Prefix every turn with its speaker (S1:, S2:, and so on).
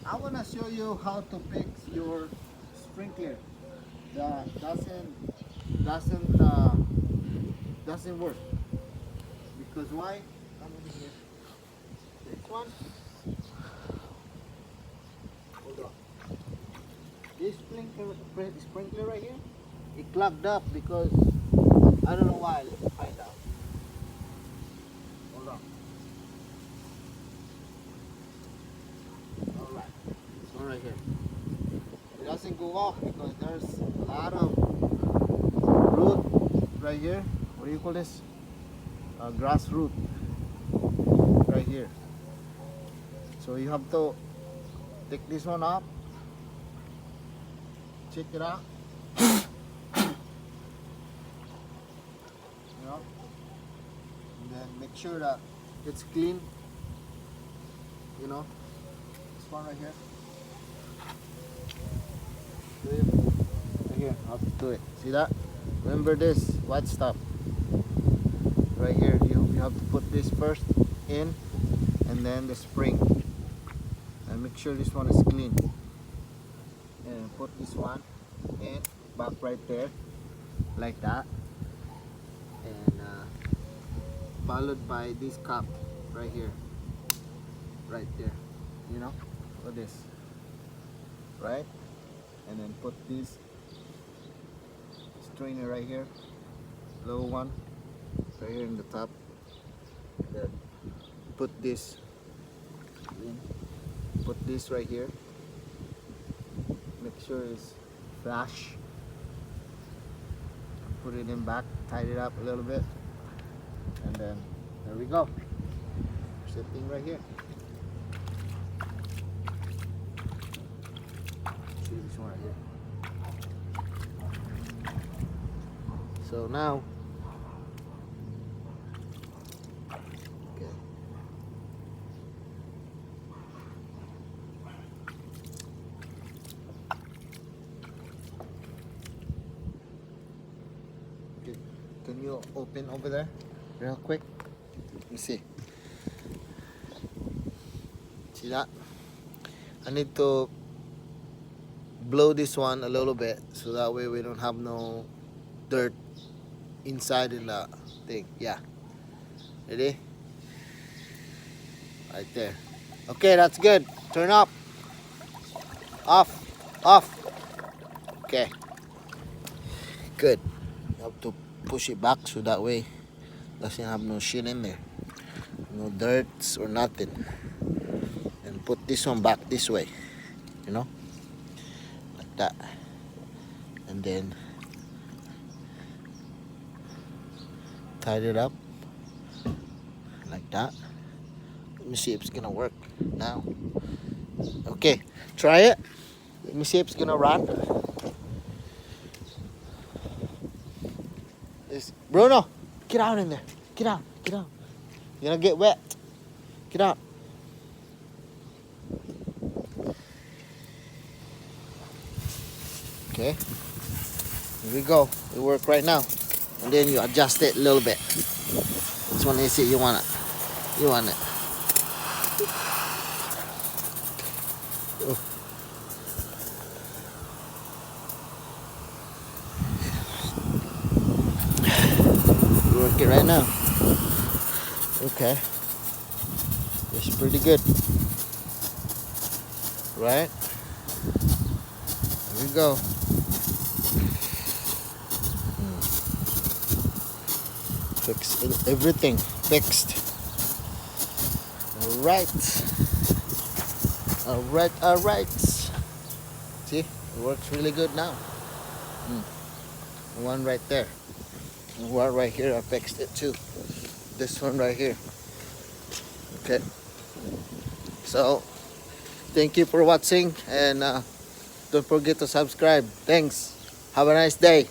S1: I want to show you how to fix your sprinkler that doesn't doesn't work. Because why? Come over here. This one, hold on. This sprinkler right here, it clogged up because I don't know why. Let's find out. Hold on. All right. This one right here. It doesn't go off because there's a lot of root right here. What do you call this? Grass root right here. So you have to take this one up, check it out, you know, and then make sure that it's clean, you know. This one right here. Do it. Right here, how to do it. See that? Remember this white stuff right here. You have to put this first in, and then the spring, and make sure this one is clean, and put this one in back right there like that, and followed by this cup right here, right there, you know, for this, right, and then put this strainer right here, low one right here in the top, and then put this in. Put this right here, make sure it's flush, put it in back, tied it up a little bit, and then there we go. Sitting right here. See this one right here. So now, okay. Can you open over there real quick? Let me see. See that? I need to blow this one a little bit so that way we don't have no dirt inside in the thing. Yeah. Ready? Right there. Okay, that's good. Turn up. Off. Off. Okay. Good. You have to push it back so that way doesn't have no shit in there, no dirts or nothing, and put this one back this way, you know, like that, and then tied it up like that. Let me see if it's gonna work now. Okay, try it. Let me see if it's gonna run. Bruno, get out in there. Get out. Get out. You're gonna get wet. Get out. Okay. Here we go. It work right now. And then you adjust it a little bit. Which one is it you want it? You want it. Oh. Work it right now. Okay. It's pretty good. Right? Here we go. Fix everything. Fixed. Alright. Alright, alright. See? It works really good now. One right there. One right here, I fixed it too. This one right here. Okay. So, thank you for watching, and don't forget to subscribe. Thanks. Have a nice day.